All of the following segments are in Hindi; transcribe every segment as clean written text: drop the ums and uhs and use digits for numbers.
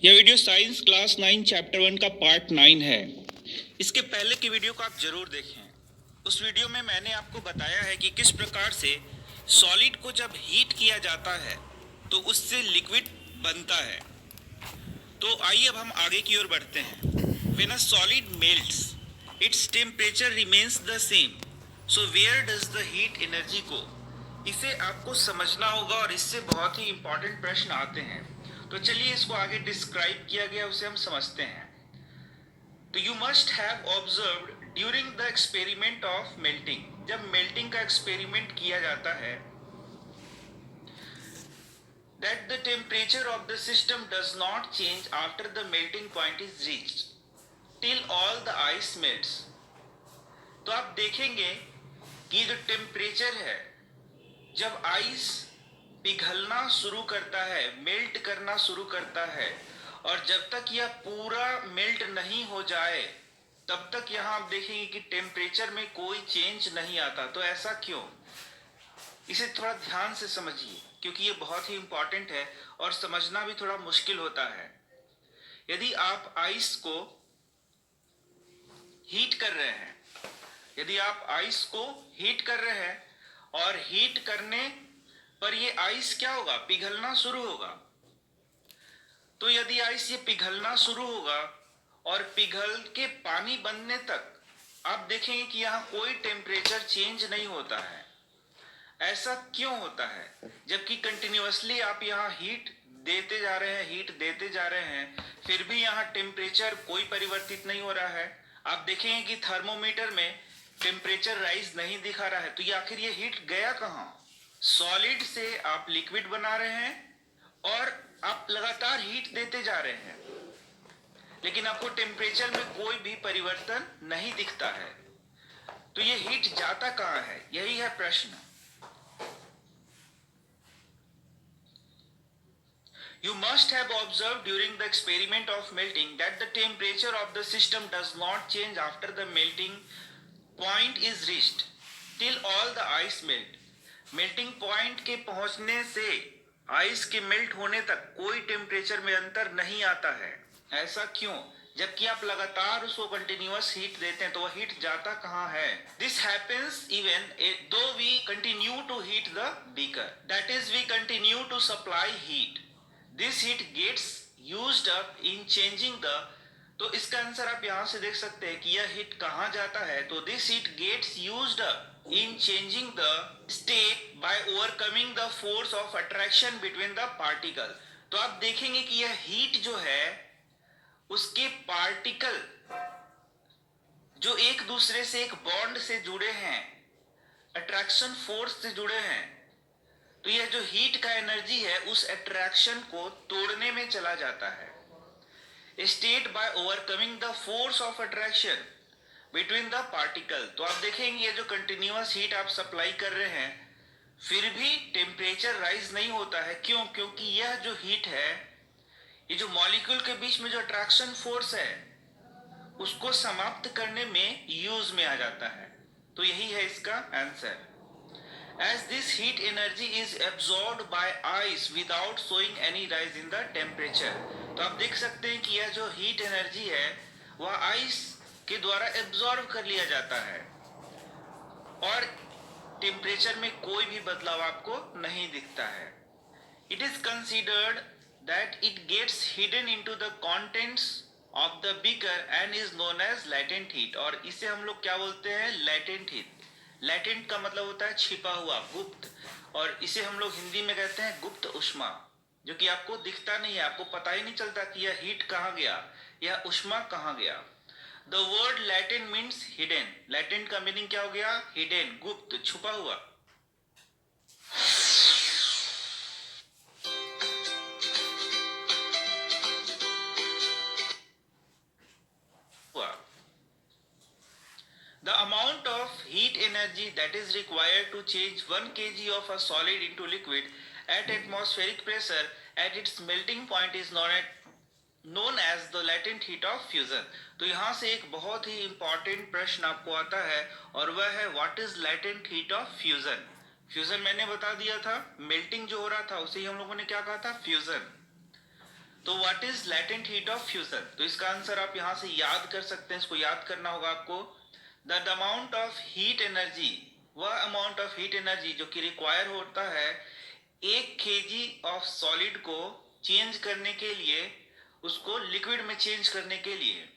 यह वीडियो साइंस क्लास 9 चैप्टर 1 का पार्ट 9 है। इसके पहले की वीडियो को आप जरूर देखें। उस वीडियो में मैंने आपको बताया है कि किस प्रकार से सॉलिड को जब हीट किया जाता है तो उससे लिक्विड बनता है। तो आइए अब हम आगे की ओर बढ़ते हैं। When a solid melts its temperature remains the same, so where does the heat energy go. इसे आपको समझना होगा और इससे बहुत ही इंपॉर्टेंट प्रश्न आते हैं। तो चलिए इसको आगे डिस्क्राइब किया गया उसे हम समझते हैं। तो you must have observed during the experiment of melting, जब मेल्टिंग का एक्सपेरिमेंट किया जाता है, that the temperature of the system does not change after the melting point is reached till all the ice melts। तो आप देखेंगे कि जो टेम्परेचर है, जब आइस पिघलना शुरू करता है, मेल्ट करना शुरू करता है, और जब तक यह पूरा मेल्ट नहीं हो जाए तब तक यहां आप देखेंगे कि टेम्परेचर में कोई चेंज नहीं आता। तो ऐसा क्यों, इसे थोड़ा ध्यान से समझिए क्योंकि ये बहुत ही इंपॉर्टेंट है और समझना भी थोड़ा मुश्किल होता है। यदि आप आइस को हीट कर रहे हैं, यदि आप आइस को हीट कर रहे हैं और हीट करने पर ये आइस क्या होगा, पिघलना शुरू होगा। तो यदि आइस ये पिघलना शुरू होगा और पिघल के पानी बनने तक आप देखेंगे कि यहाँ कोई टेम्परेचर चेंज नहीं होता है। ऐसा क्यों होता है, जबकि कंटिन्यूअसली आप यहाँ हीट देते जा रहे हैं, हीट देते जा रहे हैं, फिर भी यहाँ टेम्परेचर कोई परिवर्तित नहीं हो रहा है। आप देखेंगे कि थर्मोमीटर में टेम्परेचर राइज नहीं दिखा रहा है। तो ये आखिर ये हीट गया कहाँ। सॉलिड से आप लिक्विड बना रहे हैं और आप लगातार हीट देते जा रहे हैं, लेकिन आपको टेम्परेचर में कोई भी परिवर्तन नहीं दिखता है। तो ये हीट जाता कहाँ है, यही है प्रश्न। You must have observed during the experiment of melting that the temperature of the system does not change after the melting point is reached till all the ice melt। Melting point के पहुंचने से आइस के मेल्ट होने तक कोई टेम्परेचर में अंतर नहीं आता है। ऐसा क्यों, जबकि आप लगातार उसको कंटिन्यूअस हीट देते हैं। तो वह हीट जाता कहाँ है। This happens even though we continue to heat the beaker, that is we continue to supply heat, this heat gets used up in changing the. तो इसका आंसर आप यहां से देख सकते हैं कि यह हीट कहां जाता है। तो this heat gets used up in changing the state by overcoming the force of attraction between the particle. तो आप देखेंगे कि यह हीट जो है, उसके पार्टिकल जो एक दूसरे से एक बॉन्ड से जुड़े हैं, अट्रैक्शन फोर्स से जुड़े हैं, तो यह जो हीट का एनर्जी है उस अट्रैक्शन को तोड़ने में चला जाता है। State by overcoming the force of attraction between the particle. तो आप देखेंगे ये जो कंटिन्यूअस हीट आप सप्लाई कर रहे हैं, फिर भी टेम्परेचर राइज नहीं होता है। क्यों, क्योंकि यह जो हीट है, ये जो मॉलिक्यूल के बीच में जो अट्रैक्शन फोर्स है उसको समाप्त करने में यूज में आ जाता है। तो यही है इसका answer. As this heat energy is absorbed by ice without showing any rise in the temperature। तो आप देख सकते हैं कि यह जो हीट एनर्जी है वह आइस के द्वारा एब्जॉर्ब कर लिया जाता है और टेम्परेचर में कोई भी बदलाव आपको नहीं दिखता है। It is considered that it gets hidden into the contents of the beaker and is known as latent heat. और इसे हम लोग क्या बोलते हैं, लैटेंट हीट। लैटेंट का मतलब होता है छिपा हुआ, गुप्त, और इसे हम लोग हिंदी में कहते हैं गुप्त उष्मा, जो कि आपको दिखता नहीं है, आपको पता ही नहीं चलता कि यह हीट कहाँ गया, यह उष्मा कहाँ गया। The word latent means hidden. Latent का मीनिंग क्या हो गया, हिडन, गुप्त, छुपा हुआ। The amount of heat energy that is required to change 1 kg of a solid into liquid at atmospheric pressure at its melting point is known as the latent heat of fusion। तो यहाँ से एक बहुत ही इंपॉर्टेंट प्रश्न आपको आता है और वह है what is latent heat of fusion। Fusion मैंने बता दिया था, मेल्टिंग जो हो रहा था उसे ही हम लोगों ने क्या कहा था, फ्यूजन। तो what is latent heat of fusion? तो इसका आंसर आप यहां से याद कर सकते हैं, इसको याद करना होगा आपको। The amount of heat energy, वह अमाउंट ऑफ हीट एनर्जी जो कि रिक्वायर होता है 1 kg ऑफ सॉलिड को चेंज करने के लिए, उसको लिक्विड में चेंज करने के लिए,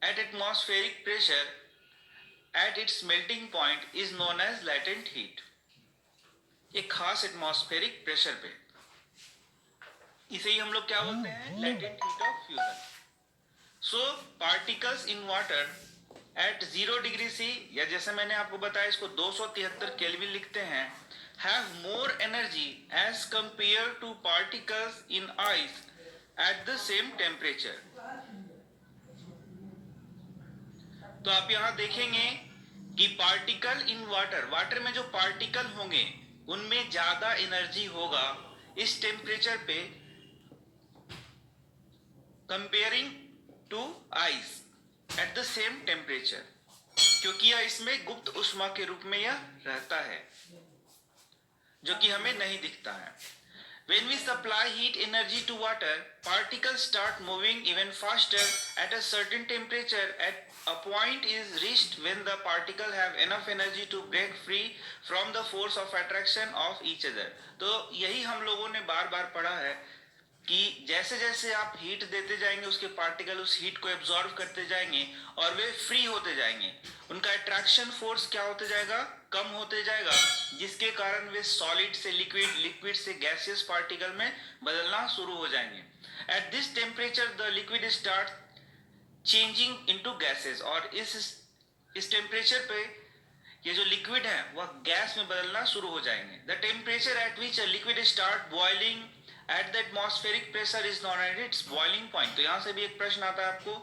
at atmospheric pressure at its melting point is known as latent heat. एक खास एटमॉस्फेरिक प्रेशर पे, इसे ही हम लोग क्या बोलते हैं? Latent heat of fusion. So particles in water at 0 degree C, या जैसे मैंने आपको बताया इसको 273 केल्विन लिखते हैं, have more energy as compare to particles in ice at the same temperature. तो आप यहां देखेंगे कि पार्टिकल इन वाटर, वाटर में जो पार्टिकल होंगे उनमें ज्यादा एनर्जी होगा इस टेम्परेचर पे comparing to ice at the same temperature, क्योंकि यह इसमें गुप्त ऊष्मा के रूप में यह रहता है जो कि हमें नहीं दिखता है। When we supply heat energy to water, particles start moving even faster at a certain temperature. At a point is reached when the particle have enough energy to break free from the force of attraction of each other. तो यही हम लोगों ने बार बार पढ़ा है कि जैसे जैसे आप हीट देते जाएंगे उसके पार्टिकल उस हीट को एब्जॉर्ब करते जाएंगे और वे फ्री होते जाएंगे, उनका अट्रैक्शन फोर्स क्या होते जाएगा? कम होते जाएगा, जिसके कारण वे सॉलिड से लिक्विड, लिक्विड से गैसियस पार्टिकल में बदलना शुरू हो जाएंगे। At this temperature the liquid start changing into gases, और इस टेम्परेचर पे ये जो लिक्विड है वह गैस में बदलना शुरू हो जाएंगे। The temperature at which a liquid start boiling at the atmospheric pressure is known as its boiling point. तो यहां से भी एक प्रश्न आता है आपको,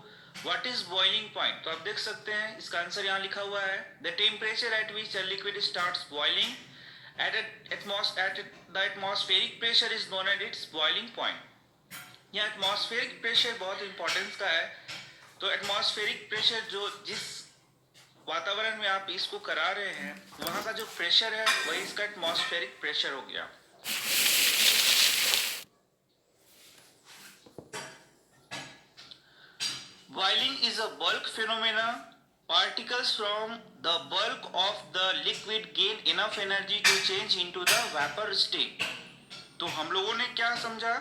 व्हाट इज बॉइलिंग पॉइंट? तो आप देख सकते हैं इसका आंसर यहाँ लिखा हुआ है, the temperature at which a liquid starts boiling at the atmospheric pressure is known as its boiling point. यहाँ एटमॉस्फेरिक प्रेशर बहुत इंपॉर्टेंस का है। तो एटमॉस्फेरिक प्रेशर, जो जिस वातावरण में आप इसको करा रहे हैं वहां का जो प्रेशर है वही इसका एटमॉस्फेरिक प्रेशर हो गया। Boiling is a bulk phenomena. Particles from the bulk of the liquid gain enough energy to change into the vapor state. तो हम लोगों ने क्या समझा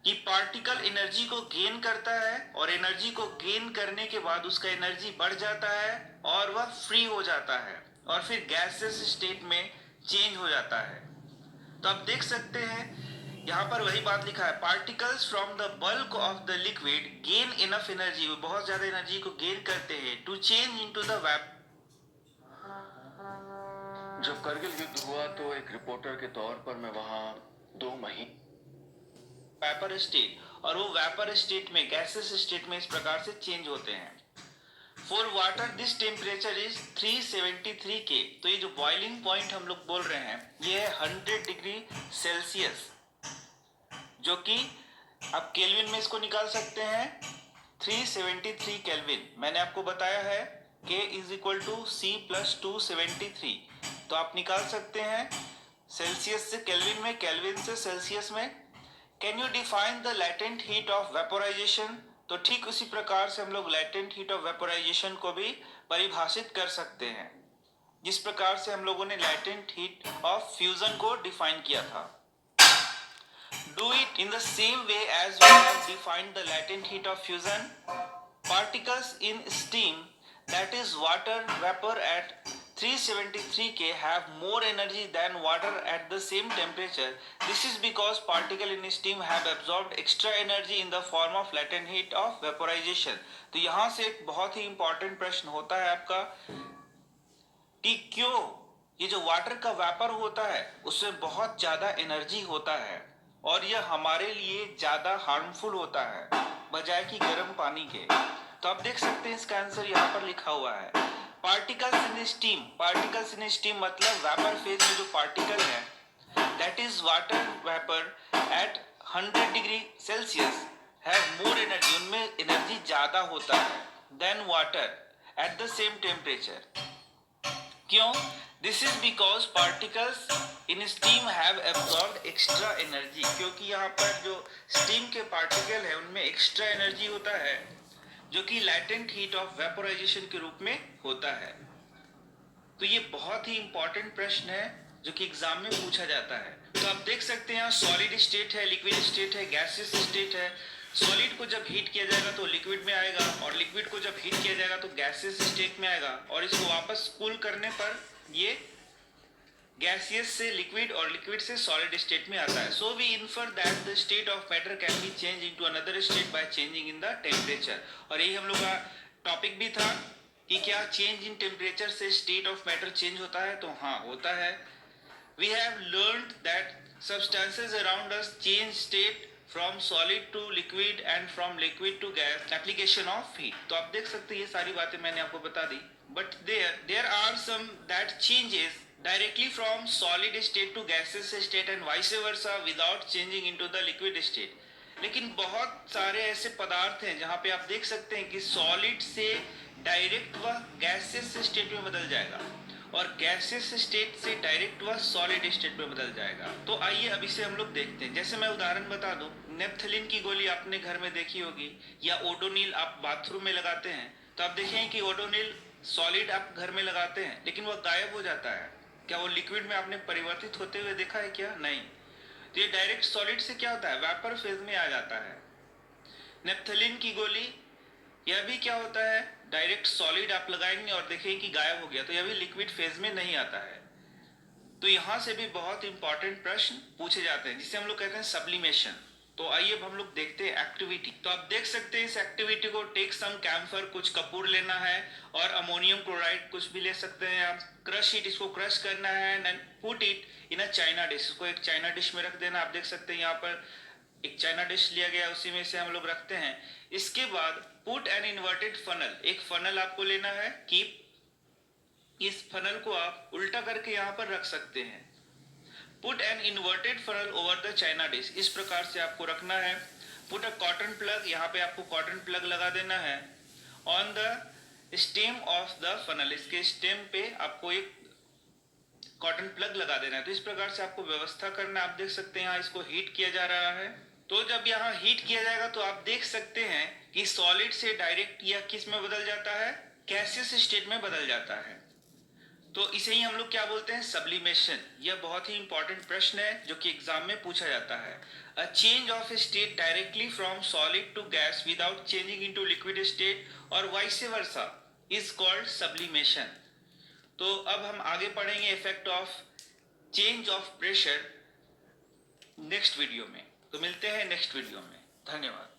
कि पार्टिकल एनर्जी को गेन करता है और एनर्जी को गेन करने के बाद उसका एनर्जी बढ़ जाता है और वह फ्री हो जाता है और फिर गैसेस स्टेट में चेंज हो जाता है। तो आप देख सकते हैं यहाँ पर वही बात लिखा है, particles from the bulk of the liquid gain enough energy, वो बहुत ज्यादा एनर्जी को गेन करते हैं to change into the vapour. जब करगिल युद्ध हुआ तो एक रिपोर्टर के तौर पर मैं वहां 2 महीने वेपर स्टेट, और वो वेपर स्टेट में गैसेस स्टेट में इस प्रकार से चेंज होते हैं। For water this temperature is 373 K। तो ये जो बॉइलिंग पॉइंट हम लोग बोल रहे हैं ये है 100 डिग्री सेल्सियस, जो कि आप केल्विन में इसको निकाल सकते हैं 373 केल्विन। मैंने आपको बताया है K is equal to C plus 273, तो आप निकाल सकते हैं सेल्सियस से केल्विन में, केल्विन से सेल्सियस में। Can you define the latent heat of vaporisation? तो ठीक उसी प्रकार से हम लोग लैटेंट हीट ऑफ वेपोराइजेशन को भी परिभाषित कर सकते हैं, जिस प्रकार से हम लोगों ने लैटेंट हीट ऑफ फ्यूजन को डिफाइन किया था। Do it in the same way as we have defined the latent heat of fusion. Particles in steam, that is water vapor at 373 K, have more energy than water at the same temperature. This is because particles in steam have absorbed extra energy in the form of latent heat of vaporization. तो यहाँ से एक बहुत ही important प्रश्न होता है आपका कि क्यों ये जो वाटर का वेपर होता है उसमें बहुत ज़्यादा एनर्जी होता है और यह हमारे लिए ज्यादा हार्मफुल होता है बजाय कि गर्म पानी के। तो आप देख सकते हैं इसका आंसर यहाँ पर लिखा हुआ है, particles in steam. Particles in steam मतलब वेपर फेज में जो पार्टिकल है, that is water vapour at 100 degree Celsius have more energy, उनमें एनर्जी ज्यादा होता है than water at the same temperature. क्यों? This is because particles in steam have absorbed extra energy, क्योंकि यहाँ पर जो स्टीम के पार्टिकल है उनमें एक्स्ट्रा एनर्जी होता है जो कि लैटेंट हीट ऑफ वेपोराइजेशन के रूप में होता है। तो ये बहुत ही इंपॉर्टेंट प्रश्न है जो कि एग्जाम में पूछा जाता है। तो आप देख सकते हैं यहाँ सॉलिड स्टेट है, लिक्विड स्टेट है, गैसियस स्टेट है। सॉलिड को जब हीट किया जाएगा तो लिक्विड में आएगा, और लिक्विड को जब हीट किया जाएगा तो गैसियस स्टेट में आएगा, और इसको वापस कूल करने पर ये गैसियस से लिक्विड और लिक्विड से सॉलिड स्टेट में आता है। So we infer that the state of matter can be change into another state by changing in the temperature. और यही हम लोग का टॉपिक भी था कि क्या चेंज इन टेम्परेचर से स्टेट ऑफ मैटर चेंज होता है, तो हाँ होता है। We have learned that substances around us change state from solid to liquid and from liquid to gas application of heat. तो आप देख सकते हैं ये सारी बातें मैंने आपको बता दी। But there are some that changes directly from solid state to gaseous state and vice versa without changing into the liquid state। लेकिन बहुत सारे ऐसे पदार्थ हैं जहां पे आप देख सकते हैं कि सॉलिड से डायरेक्ट वह गैसियस स्टेट में बदल जाएगा और गैसियस स्टेट से डायरेक्ट वह सॉलिड स्टेट में बदल जाएगा। तो आइए अब इसे हम लोग देखते हैं। जैसे मैं उदाहरण बता दूं, नेप्थलीन की गोली आपने घर में देखी होगी, या ओडोनिल आप बाथरूम में लगाते हैं, तो आप देखेंगे कि ओडोनिल सॉलिड आप घर में लगाते हैं लेकिन वह गायब हो जाता है। क्या वो लिक्विड में आपने परिवर्तित होते हुए देखा है क्या? नहीं। तो ये डायरेक्ट सॉलिड से क्या होता है, वेपर फेज में आ जाता है। नेप्थलीन की गोली, यह भी क्या होता है, डायरेक्ट सॉलिड आप लगाएंगे और देखेंगे कि गायब हो गया, तो यह भी लिक्विड फेज में नहीं आता है। तो यहां से भी बहुत इंपॉर्टेंट प्रश्न पूछे जाते हैं जिसे हम लोग कहते हैं सब्लिमेशन। तो आइए अब हम लोग देखते हैं एक्टिविटी। तो आप देख सकते हैं इस एक्टिविटी को, टेक सम कैम्फर, कुछ कपूर लेना है, और अमोनियम क्लोराइड कुछ भी ले सकते हैं आप। क्रश इट, इसको क्रश करना है, and put it in a China dish, इसको एक चाइना डिश में रख देना। आप देख सकते हैं यहाँ पर एक चाइना डिश लिया गया, उसी में से हम लोग रखते हैं। इसके बाद पुट एन इन्वर्टेड फनल, एक फनल आपको लेना है, कीप, इस फनल को आप उल्टा करके यहाँ पर रख सकते हैं। Put an inverted funnel over the China dish, इस प्रकार से आपको रखना है। पुट अ कॉटन प्लग, यहाँ पे आपको कॉटन प्लग लगा देना है। On the stem of the funnel, इसके स्टेम पे आपको एक कॉटन प्लग लगा देना है। तो इस प्रकार से आपको व्यवस्था करना है। आप देख सकते हैं यहाँ इसको हीट किया जा रहा है। तो जब यहाँ हीट किया जाएगा तो आप देख सकते हैं कि सॉलिड से डायरेक्ट यह किस में बदल जाता है, गैसियस स्टेट में बदल जाता है। तो इसे ही हम लोग क्या बोलते हैं, सब्लिमेशन। यह बहुत ही इंपॉर्टेंट प्रश्न है जो कि एग्जाम में पूछा जाता है। A change of state directly from solid to gas without changing into liquid state और vice versa is called sublimation. तो अब हम आगे पढ़ेंगे effect of change of pressure next video में। तो मिलते हैं नेक्स्ट वीडियो में। धन्यवाद।